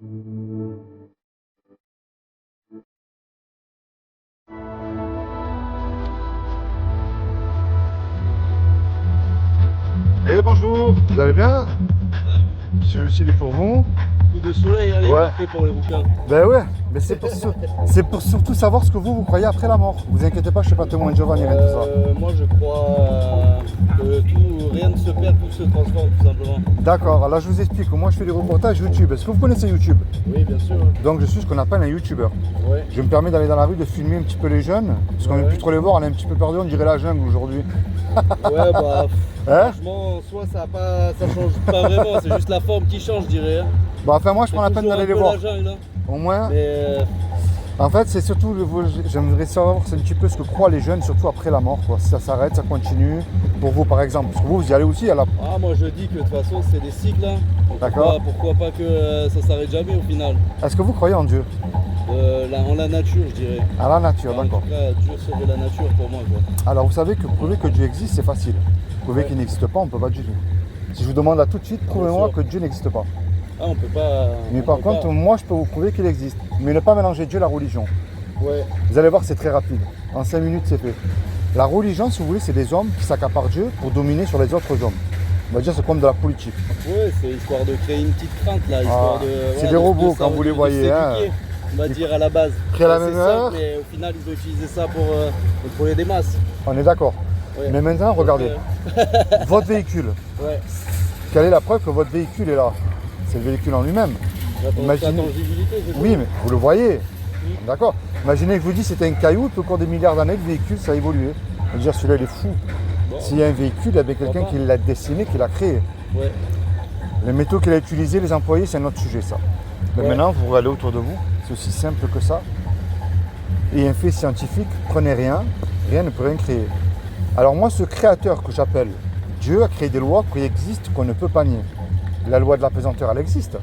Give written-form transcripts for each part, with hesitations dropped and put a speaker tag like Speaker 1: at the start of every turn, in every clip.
Speaker 1: Eh bonjour, vous allez bien? Celui-ci est pour vous.
Speaker 2: Coup de soleil, allez,
Speaker 1: Ouais.
Speaker 2: fait pour les bouquins.
Speaker 1: Ben ouais, mais c'est pour surtout savoir ce que vous croyez après la mort. Vous inquiétez pas, je suis pas témoin de Jéhovah ni rien de tout ça.
Speaker 2: Moi je crois que rien ne se perd, tout se transforme tout simplement.
Speaker 1: D'accord, alors je vous explique. Moi je fais des reportages YouTube. Est-ce que vous connaissez YouTube?
Speaker 2: Oui, bien sûr.
Speaker 1: Donc je suis ce qu'on appelle un YouTuber.
Speaker 2: Ouais.
Speaker 1: Je me permets d'aller dans la rue, de filmer un petit peu les jeunes, parce qu'on ne veut plus trop les voir, on est un petit peu perdu, on dirait la jungle aujourd'hui.
Speaker 2: Ouais, bah
Speaker 1: Hein?
Speaker 2: franchement, en soi ça change pas vraiment, c'est juste la forme qui change, je dirais.
Speaker 1: Bon, enfin moi je prends la peine d'aller les voir.
Speaker 2: La jungle, hein.
Speaker 1: Au moins,
Speaker 2: Mais
Speaker 1: en fait c'est surtout, j'aimerais savoir c'est un petit peu ce que croient les jeunes, surtout après la mort. Quoi. Si ça s'arrête, ça continue. Pour vous par exemple, parce que vous y allez aussi à la...
Speaker 2: moi je dis que de toute façon c'est des cycles. Hein.
Speaker 1: D'accord.
Speaker 2: Pourquoi pas que ça s'arrête jamais au final.
Speaker 1: Est-ce que vous croyez en Dieu?
Speaker 2: En la nature, je dirais.
Speaker 1: À la nature,
Speaker 2: En
Speaker 1: d'accord.
Speaker 2: tout cas, Dieu sauve la nature pour moi, quoi.
Speaker 1: Alors vous savez que prouver que Dieu existe, c'est facile. Prouver qu'il n'existe pas, on ne peut pas du tout. Si je vous demande là tout de suite, prouvez-moi que Dieu n'existe pas.
Speaker 2: Ah, on peut pas.
Speaker 1: Mais par contre, moi je peux vous prouver qu'il existe. Mais ne pas mélanger Dieu et la religion.
Speaker 2: Ouais.
Speaker 1: Vous allez voir, c'est très rapide. En 5 minutes, c'est fait. La religion, si vous voulez, c'est des hommes qui s'accaparent Dieu pour dominer sur les autres hommes. On va dire c'est comme de la politique.
Speaker 2: Ouais, c'est histoire de créer une petite crainte là. Histoire de,
Speaker 1: c'est des robots quand vous les voyez.
Speaker 2: On va dire à la base.
Speaker 1: Créer à la même heure.
Speaker 2: Mais au final, ils ont utilisé ça pour contrôler des masses.
Speaker 1: On est d'accord.
Speaker 2: Ouais.
Speaker 1: Mais maintenant, regardez. Votre véhicule.
Speaker 2: Ouais.
Speaker 1: Quelle est la preuve que votre véhicule est là? C'est le véhicule en lui-même.
Speaker 2: Imaginez... La tangibilité, c'est
Speaker 1: oui, mais vous le voyez. D'accord. Imaginez que je vous dis c'était un caillou, et puis au cours des milliards d'années, le véhicule, ça a évolué. On va dire celui-là, il est fou. Bon. S'il y a un véhicule, il y a quelqu'un qui l'a dessiné, qui l'a créé.
Speaker 2: Ouais.
Speaker 1: Les métaux qu'il a utilisés, les employés, c'est un autre sujet, ça. Mais maintenant, vous regardez autour de vous, c'est aussi simple que ça. Et un fait scientifique, prenez rien, rien ne peut rien créer. Alors moi, ce créateur que j'appelle Dieu a créé des lois qui existent, qu'on ne peut pas nier. La loi de la pesanteur, elle existe.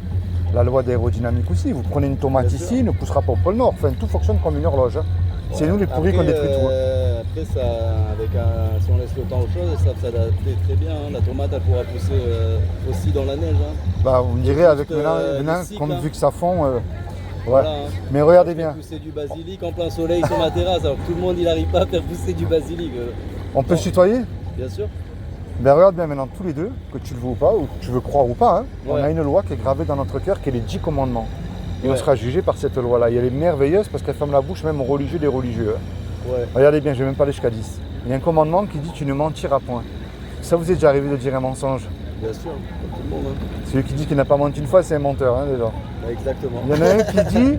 Speaker 1: La loi d'aérodynamique aussi. Vous prenez une tomate ici, elle ne poussera pas au pôle Nord. Enfin, tout fonctionne comme une horloge. C'est nous les pourris qu'on détruit tout.
Speaker 2: Après, si on laisse le temps aux choses, ça va s'adapter très bien. Hein. La tomate, elle pourra pousser aussi dans la neige. Hein.
Speaker 1: Bah, vous me direz, avec maintenant comme vu que ça fond, ouais.
Speaker 2: Voilà, hein.
Speaker 1: Mais regardez bien.
Speaker 2: Pousser du basilic en plein soleil sur ma terrasse, alors que tout le monde, il n'arrive pas à faire pousser du basilic.
Speaker 1: On peut se tutoyer?
Speaker 2: Bien sûr.
Speaker 1: Ben regarde bien maintenant tous les deux, que tu le veux ou pas, ou que tu veux croire ou pas, hein, on a une loi qui est gravée dans notre cœur, qui est les 10 commandements. Et on sera jugé par cette loi-là. Et elle est merveilleuse parce qu'elle ferme la bouche même aux religieux des religieux. Hein.
Speaker 2: Ouais.
Speaker 1: Regardez bien, je ne vais même pas aller jusqu'à 10. Il y a un commandement qui dit tu ne mentiras point. Ça vous est déjà arrivé de dire un mensonge?
Speaker 2: Bien sûr, comme tout le monde. Hein.
Speaker 1: Celui qui dit qu'il n'a pas menti une fois, c'est un menteur, hein, déjà.
Speaker 2: Ouais, exactement.
Speaker 1: Il y en a un qui dit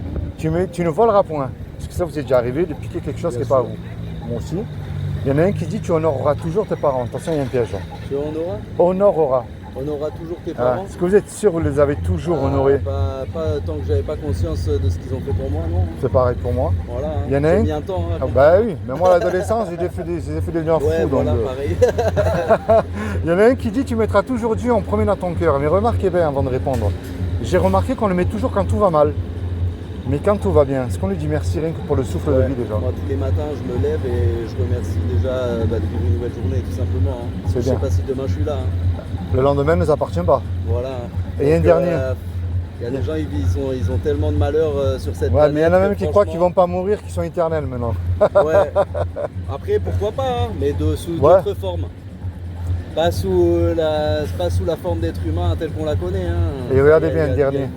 Speaker 1: tu ne voleras point. Parce que ça vous est déjà arrivé de piquer quelque chose qui n'est pas à vous. Moi aussi. Il y en a un qui dit tu honoreras toujours tes parents. Attention, il y a un piège.
Speaker 2: Tu honoreras?
Speaker 1: Honorera.
Speaker 2: Honorera toujours tes parents?
Speaker 1: Est-ce que vous êtes sûr que vous les avez toujours honorés?
Speaker 2: Pas tant que j'avais pas conscience de ce qu'ils ont fait pour moi, non.
Speaker 1: C'est pareil pour moi.
Speaker 2: Voilà, hein.
Speaker 1: Il y en a un.
Speaker 2: Mis un temps, hein,
Speaker 1: bah oui, mais moi à l'adolescence, j'ai fait devenir fou.
Speaker 2: Voilà,
Speaker 1: donc,
Speaker 2: pareil.
Speaker 1: Il y en a un qui dit tu mettras toujours Dieu en premier dans ton cœur. Mais remarquez bien avant de répondre. J'ai remarqué qu'on le met toujours quand tout va mal. Mais quand tout va bien, est-ce qu'on lui dit merci rien que pour le souffle de vie déjà?
Speaker 2: Moi, tous les matins, je me lève et je remercie déjà de vivre une nouvelle journée, tout simplement. Hein.
Speaker 1: C'est bien.
Speaker 2: Je sais pas si demain je suis là. Hein.
Speaker 1: Le lendemain ne nous appartient pas.
Speaker 2: Voilà.
Speaker 1: Et un dernier.
Speaker 2: Il y a des gens, ils ont tellement de malheur sur cette planète.
Speaker 1: Mais il y en a même qui croient qu'ils vont pas mourir, qu'ils sont éternels maintenant.
Speaker 2: Ouais. Après, pourquoi pas, hein, mais sous d'autres formes. Pas sous la forme d'être humain telle qu'on la connaît. Hein.
Speaker 1: Et regardez bien le dernier.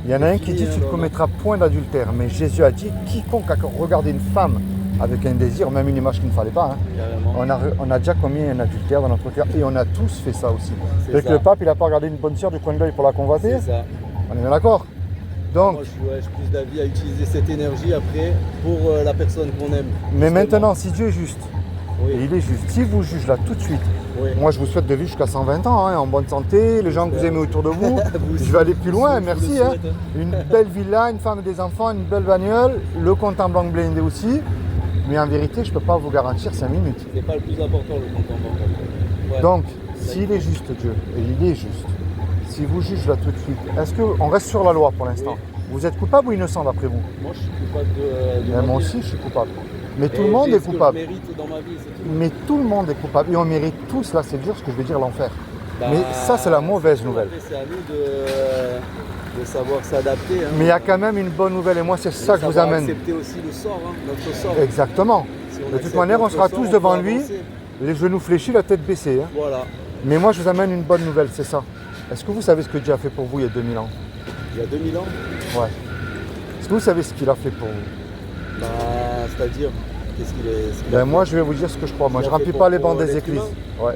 Speaker 1: Il y en a un qui dit tu ne commettras point d'adultère. Mais Jésus a dit quiconque a regardé une femme avec un désir, même une image qu'il ne fallait pas. Hein. On a déjà commis un adultère dans notre cœur et on a tous fait ça aussi. Avec le pape, il n'a pas regardé une bonne sœur du coin de l'œil pour la convoiter.
Speaker 2: C'est ça.
Speaker 1: On est bien d'accord. Donc,
Speaker 2: moi, je suis plus d'avis à utiliser cette énergie après pour la personne qu'on aime.
Speaker 1: Mais maintenant, si Dieu est juste, et il est juste, si vous juge là tout de suite, moi je vous souhaite de vivre jusqu'à 120 ans, hein, en bonne santé, les gens que vous aimez autour de vous. Je vais aller plus loin, merci. Hein. Une belle villa, une femme et des enfants, une belle bagnole, le compte en banque blindé aussi. Mais en vérité, je ne peux pas vous garantir 5 minutes.
Speaker 2: C'est pas le plus important, le compte en banque. Ouais.
Speaker 1: Donc, s'il est juste, Dieu, et il est juste, si vous jugez là tout de suite, est-ce qu'on reste sur la loi pour l'instant? Vous êtes coupable ou innocent d'après vous?
Speaker 2: Moi, je suis coupable de
Speaker 1: moi aussi, je suis coupable. Mais tout le monde est coupable.
Speaker 2: Que je mérite dans ma vie, c'est tout.
Speaker 1: Mais tout le monde est coupable. Et on mérite tous, là c'est dur ce que je vais dire, l'enfer. Mais ça c'est la mauvaise nouvelle.
Speaker 2: C'est à nous de faut savoir s'adapter. Hein.
Speaker 1: Mais il y a quand même une bonne nouvelle et moi c'est ça que je vous amène.
Speaker 2: Accepter aussi le sort, hein, notre sort.
Speaker 1: Exactement.
Speaker 2: Si
Speaker 1: de toute manière, on sera tous devant lui, les genoux fléchis, la tête baissée. Hein.
Speaker 2: Voilà.
Speaker 1: Mais moi je vous amène une bonne nouvelle, c'est ça. Est-ce que vous savez ce que Dieu a fait pour vous il y a 2000 ans?
Speaker 2: Il y a 2000 ans?
Speaker 1: Ouais. Est-ce que vous savez ce qu'il a fait pour vous?
Speaker 2: Bah, c'est-à-dire, qu'est-ce qu'il a fait?
Speaker 1: Moi je vais vous dire ce que je crois. Moi je ne remplis pas les bancs des églises. Ouais.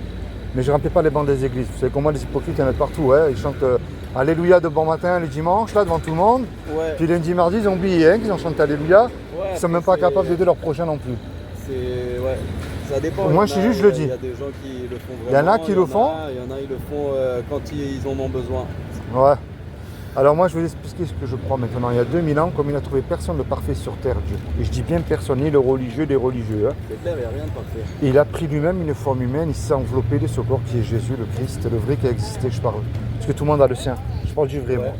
Speaker 1: Mais je ne remplis pas les bancs des églises. Vous savez comment les hypocrites, il y en a partout. Ouais. Ils chantent Alléluia de bon matin le dimanche, là, devant tout le monde.
Speaker 2: Ouais.
Speaker 1: Puis lundi, mardi, ils ont oublié qu'ils ont chanté Alléluia.
Speaker 2: Ouais,
Speaker 1: ils ne sont même pas capables d'aider leur prochain non plus.
Speaker 2: Ouais. Ça dépend.
Speaker 1: Moi, je suis juste, je le dis.
Speaker 2: Il y a des gens qui le font vraiment.
Speaker 1: Il y en a qui le font.
Speaker 2: Il y en a, ils le font quand ils en ont besoin.
Speaker 1: Ouais. Alors moi, je vais vous expliquer ce que je crois maintenant. Il y a 2000 ans, comme il n'a trouvé personne de parfait sur terre, Dieu. Et je dis bien personne, ni le religieux des religieux. Hein.
Speaker 2: C'est clair, il n'y a rien de parfait.
Speaker 1: Et il a pris lui-même une forme humaine, il s'est enveloppé de ce corps qui est Jésus, le Christ, le vrai qui a existé, je parle. Parce que tout le monde a le sien. Je parle du vrai, moi.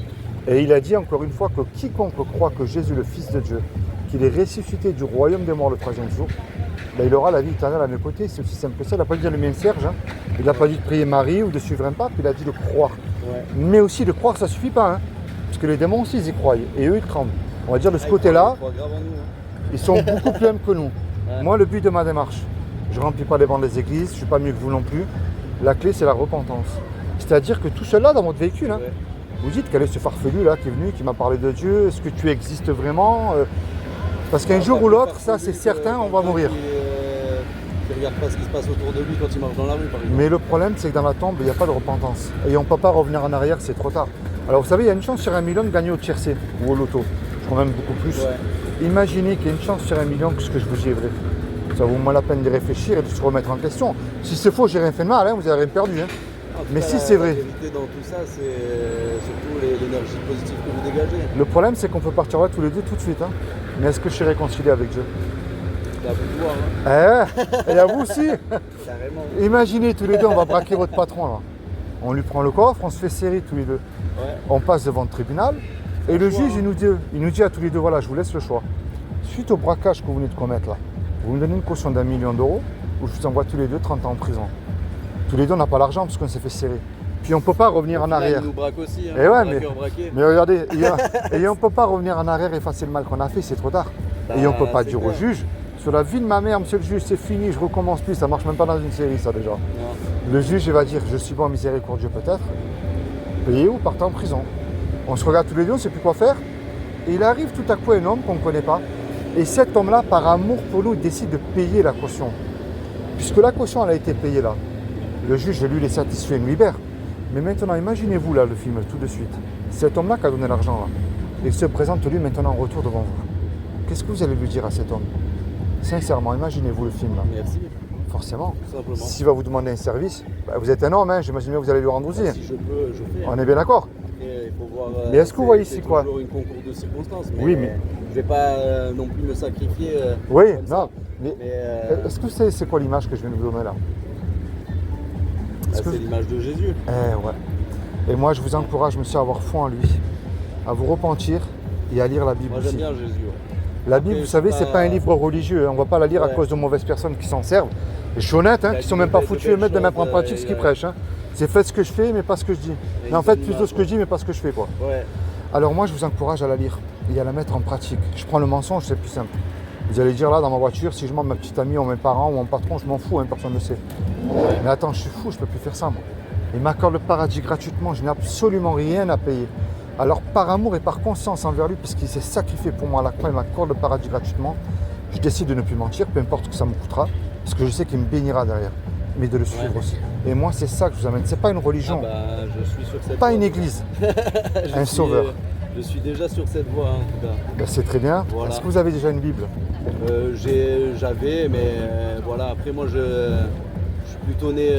Speaker 1: Et il a dit encore une fois que quiconque croit que Jésus, le Fils de Dieu, qu'il est ressuscité du royaume des morts le troisième jour, ben, il aura la vie éternelle à mes côtés. C'est aussi simple que ça. Il n'a pas dit de le Serge, hein. Il n'a pas dit de prier Marie ou de suivre un pape, il a dit de croire. Ouais. Mais aussi de croire, ça ne suffit pas. Hein. Parce que les démons aussi, ils y croient. Et eux, ils tremblent. On va dire de ce côté-là, ils sont beaucoup plus humbles que nous. Ouais. Moi, le but de ma démarche, je ne remplis pas les bancs des églises, je ne suis pas mieux que vous non plus. La clé, c'est la repentance. C'est-à-dire que tout cela dans votre véhicule, hein, vous dites quel est ce farfelu là qui est venu, qui m'a parlé de Dieu, est-ce que tu existes vraiment? Parce qu'un jour ou l'autre, ça c'est certain, on va mourir.
Speaker 2: Qui ne regarde pas ce qui se passe autour de lui quand il marche dans la rue, par exemple.
Speaker 1: Mais le problème, c'est que dans la tombe, il n'y a pas de repentance. Et on ne peut pas revenir en arrière, c'est trop tard. Alors vous savez, il y a une chance sur 1 million de gagner au tiercé ou au loto. Je crois même beaucoup plus. Ouais. Imaginez qu'il y a une chance sur 1 million que ce que je vous dis est vrai. Ça vaut moins la peine de réfléchir et de se remettre en question. Si c'est faux, j'ai rien fait de mal, hein, vous n'avez rien perdu. Hein. Mais si c'est vrai.
Speaker 2: La vérité dans tout ça, c'est surtout l'énergie positive que vous dégagez.
Speaker 1: Le problème, c'est qu'on peut partir là tous les deux tout de suite. Hein. Mais est-ce que je suis réconcilié avec Dieu?
Speaker 2: C'est à vous de voir. Hein.
Speaker 1: Et à vous aussi.
Speaker 2: Carrément.
Speaker 1: Imaginez tous les deux, on va braquer votre patron là. On lui prend le coffre, on se fait serrer tous les deux. Ouais. On passe devant le tribunal. Et le juge, il nous dit à tous les deux, voilà, je vous laisse le choix. Suite au braquage que vous venez de commettre là, vous me donnez une caution d'1 million d'euros ou je vous envoie tous les deux 30 ans en prison. Tous les deux, on n'a pas l'argent parce qu'on s'est fait serrer. Puis on ne peut pas revenir en arrière.
Speaker 2: Il nous braque aussi, hein,
Speaker 1: et ouais, mais regardez, et on ne peut pas revenir en arrière et effacer le mal qu'on a fait, c'est trop tard. Bah, et on ne peut pas dire clair au juge, sur la vie de ma mère, monsieur le juge, c'est fini, je recommence plus, ça ne marche même pas dans une série ça déjà. Non. Le juge il va dire, je suis bon miséricordieux peut-être, payez ou partez en prison. On se regarde tous les deux, on ne sait plus quoi faire. Et il arrive tout à coup un homme qu'on ne connaît pas. Et cet homme-là, par amour pour nous, il décide de payer la caution. Puisque la caution, elle a été payée là. Le juge, lui, il est satisfait, il nous libère. Mais maintenant, imaginez-vous là le film, tout de suite. Cet homme-là qui a donné l'argent là. Il se présente lui maintenant en retour devant vous. Qu'est-ce que vous allez lui dire à cet homme? Sincèrement, imaginez-vous le film là.
Speaker 2: Merci.
Speaker 1: Forcément.
Speaker 2: Tout simplement.
Speaker 1: S'il va vous demander un service, bah, vous êtes un homme, hein, j'imagine que vous allez lui rendre aussi.
Speaker 2: Si je peux, je fais.
Speaker 1: On est bien d'accord.
Speaker 2: Il faut voir,
Speaker 1: mais est-ce que vous voyez ici quoi?
Speaker 2: C'est toujours une concours de circonstances. Mais
Speaker 1: oui, mais
Speaker 2: je ne vais pas non plus me sacrifier.
Speaker 1: Oui, non.
Speaker 2: Mais
Speaker 1: est-ce que vous savez c'est quoi l'image que je viens de vous donner là?
Speaker 2: C'est l'image de Jésus.
Speaker 1: Ouais. Et moi, je vous encourage, monsieur, à avoir foi en lui, à vous repentir et à lire la Bible.
Speaker 2: Moi, j'aime bien Jésus.
Speaker 1: La Bible, vous savez, c'est pas un livre religieux. On ne va pas la lire à cause de mauvaises personnes qui s'en servent. Et je suis honnête, hein, qui ne sont même pas foutus de mettre en pratique ce qu'ils prêchent. Hein. C'est faites ce que je fais, mais pas ce que je dis. Mais en fait, plutôt ce que je dis, mais pas ce que je fais. Quoi.
Speaker 2: Ouais.
Speaker 1: Alors moi, je vous encourage à la lire et à la mettre en pratique. Je prends le mensonge, c'est plus simple. Vous allez dire là, dans ma voiture, si je mens ma petite amie ou mes parents ou mon patron, je m'en fous, hein, personne ne le sait. Mais attends, je suis fou, je ne peux plus faire ça, moi. Il m'accorde le paradis gratuitement, je n'ai absolument rien à payer. Alors par amour et par conscience envers lui, puisqu'il s'est sacrifié pour moi à la croix, il m'accorde le paradis gratuitement, je décide de ne plus mentir, peu importe ce que ça me coûtera, parce que je sais qu'il me bénira derrière, mais de le suivre aussi. Et moi, c'est ça que je vous amène. C'est pas une religion,
Speaker 2: je suis sur cette
Speaker 1: pas
Speaker 2: voie.
Speaker 1: Une église, un sauveur.
Speaker 2: Je suis déjà sur cette voie, en tout cas.
Speaker 1: Ben, c'est très bien. Voilà. Est-ce que vous avez déjà une Bible?
Speaker 2: J'avais, mais voilà, après moi je suis plutôt né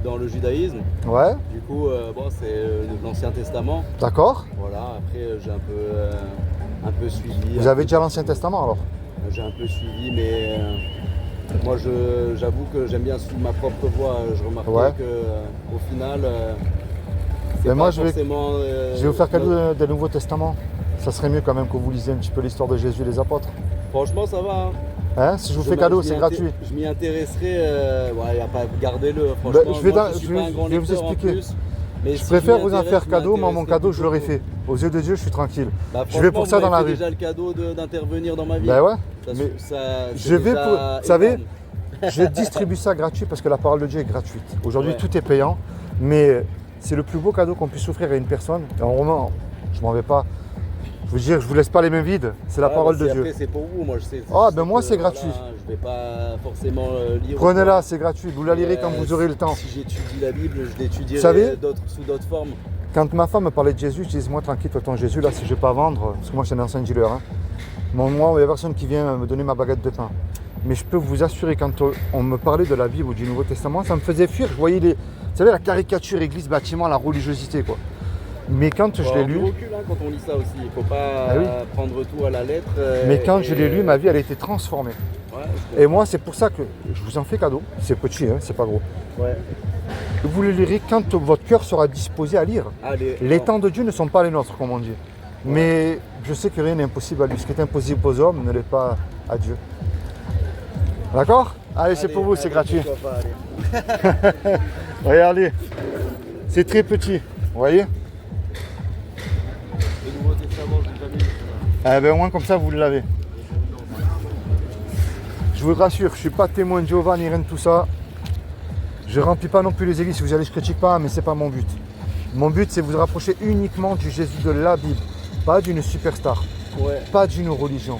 Speaker 2: dans le judaïsme.
Speaker 1: Ouais.
Speaker 2: Du coup, c'est l'Ancien Testament.
Speaker 1: D'accord.
Speaker 2: Voilà, après j'ai un peu suivi.
Speaker 1: Vous avez déjà l'Ancien Testament alors?
Speaker 2: J'ai un peu suivi, mais moi j'avoue que j'aime bien suivre ma propre voie. Je remarquais qu'au final, c'est pas forcément...
Speaker 1: je vais vous faire cadeau des Nouveaux Testaments. Ça serait mieux quand même que vous lisiez un petit peu l'histoire de Jésus et les apôtres.
Speaker 2: Franchement, ça va. Hein.
Speaker 1: Hein, si je vous fais cadeau, c'est gratuit.
Speaker 2: Je m'y intéresserai. Il n'y a pas, gardez-le. Franchement,
Speaker 1: je vais vous expliquer.
Speaker 2: Mais
Speaker 1: Je
Speaker 2: si
Speaker 1: préfère
Speaker 2: m'y
Speaker 1: vous en
Speaker 2: intéresse,
Speaker 1: faire cadeau, moi mon
Speaker 2: m'intéresserai
Speaker 1: cadeau je l'aurais
Speaker 2: beaucoup.
Speaker 1: fait. Aux yeux de Dieu, je suis tranquille.
Speaker 2: Bah,
Speaker 1: Je vais pour ça
Speaker 2: franchement,
Speaker 1: dans la
Speaker 2: vous m'avez
Speaker 1: rue.
Speaker 2: fait déjà le cadeau d'intervenir dans ma vie.
Speaker 1: Ben ouais,
Speaker 2: Ça,
Speaker 1: mais
Speaker 2: ça, c'est
Speaker 1: je vais
Speaker 2: déjà
Speaker 1: pour... Vous savez,
Speaker 2: énorme.
Speaker 1: je distribue ça gratuit parce que la parole de Dieu est gratuite. Aujourd'hui,
Speaker 2: Ouais.
Speaker 1: tout est payant, mais c'est le plus beau cadeau qu'on puisse offrir à une personne. Et en roman, je m'en vais pas. Je veux dire, je vous laisse pas les mains vides, c'est la
Speaker 2: Ouais,
Speaker 1: parole
Speaker 2: bah,
Speaker 1: de
Speaker 2: si
Speaker 1: Dieu.
Speaker 2: Après, c'est pour vous, moi je sais.
Speaker 1: Ah,
Speaker 2: je
Speaker 1: ben
Speaker 2: sais
Speaker 1: moi,
Speaker 2: que,
Speaker 1: c'est gratuit.
Speaker 2: voilà, je vais pas forcément lire.
Speaker 1: Prenez-la, c'est gratuit. Vous la lirez quand vous aurez le temps.
Speaker 2: Si j'étudie la Bible, je l'étudierai
Speaker 1: Vous savez,
Speaker 2: sous d'autres formes.
Speaker 1: Quand ma femme me parlait de Jésus, je disais, moi tranquille, toi ton Jésus, là, si je vais pas vendre, parce que moi je suis un ancien dealer, hein. Moi, il n'y a personne qui vient me donner ma baguette de pain. Mais je peux vous assurer, quand on me parlait de la Bible ou du Nouveau Testament, ça me faisait fuir. Je voyais vous savez, la caricature église, bâtiment, la religiosité, quoi. Mais quand je l'ai
Speaker 2: Du
Speaker 1: lu,
Speaker 2: recul, hein, quand on lit ça aussi, il faut pas
Speaker 1: Ah oui.
Speaker 2: prendre tout à la lettre.
Speaker 1: mais quand je l'ai lu, ma vie, elle a été transformée.
Speaker 2: Ouais,
Speaker 1: Et moi, c'est pour ça que je vous en fais cadeau. C'est petit, hein, c'est pas gros.
Speaker 2: ouais.
Speaker 1: Vous le lirez quand votre cœur sera disposé à lire.
Speaker 2: Allez,
Speaker 1: Les
Speaker 2: non.
Speaker 1: temps de Dieu ne sont pas les nôtres, comme on dit. Mais je sais que rien n'est impossible à lui. Ce qui est impossible aux hommes ne l'est pas à Dieu. D'accord? Allez, c'est pour vous, c'est gratuit.
Speaker 2: Pourquoi pas, allez.
Speaker 1: Regardez, c'est très petit. Vous voyez?
Speaker 2: Le Nouveau Testament, je l'ai jamais lu.
Speaker 1: Eh ben, au moins comme ça, vous l'avez. Je vous rassure, je ne suis pas témoin de Jéhovah ni rien de tout ça. Je ne remplis pas non plus les églises. Si vous allez, je ne critique pas, mais ce n'est pas mon but. Mon but, c'est vous rapprocher uniquement du Jésus de la Bible, pas d'une superstar,
Speaker 2: Ouais,
Speaker 1: pas d'une religion.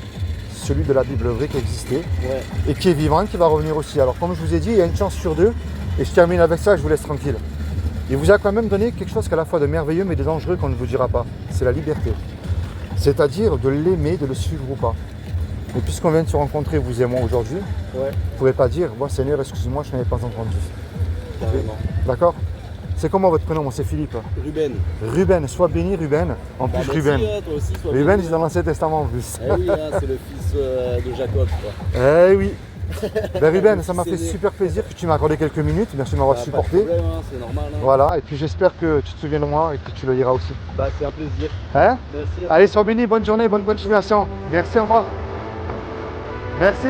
Speaker 1: Celui de la Bible vrai qui existait
Speaker 2: ouais.
Speaker 1: et qui est vivant, qui va revenir aussi. Alors, comme je vous ai dit, il y a une chance sur deux. Et je termine avec ça, je vous laisse tranquille. Il vous a quand même donné quelque chose qu'à la fois de merveilleux mais de dangereux qu'on ne vous dira pas. C'est la liberté. C'est-à-dire de l'aimer, de le suivre ou pas. Et puisqu'on vient de se rencontrer, vous et moi, aujourd'hui,
Speaker 2: Ouais,
Speaker 1: vous ne pouvez pas dire, moi Seigneur, excuse-moi, je n'avais pas entendu.
Speaker 2: carrément.
Speaker 1: D'accord? C'est comment votre prénom? Moi, c'est Philippe.
Speaker 2: Ruben.
Speaker 1: Ruben, sois béni Ruben. En plus,
Speaker 2: Merci,
Speaker 1: Ruben.
Speaker 2: hein, toi aussi, sois
Speaker 1: Ruben,
Speaker 2: béni,
Speaker 1: c'est dans l'Ancien Testament en plus.
Speaker 2: Eh oui, hein, c'est le fils de Jacob, quoi.
Speaker 1: Eh oui. Ben, Ruben, ça m'a fait
Speaker 2: C'est né.
Speaker 1: super plaisir que tu m'as accordé quelques minutes. Merci de m'avoir
Speaker 2: Bah,
Speaker 1: supporté.
Speaker 2: Pas de problème, hein, c'est normal. Hein.
Speaker 1: Voilà, et puis j'espère que tu te souviens de moi et que tu le liras aussi.
Speaker 2: Bah, c'est un plaisir.
Speaker 1: Hein?
Speaker 2: Merci.
Speaker 1: Allez, sois béni, bonne journée, bonne continuation. Merci, au revoir. Merci.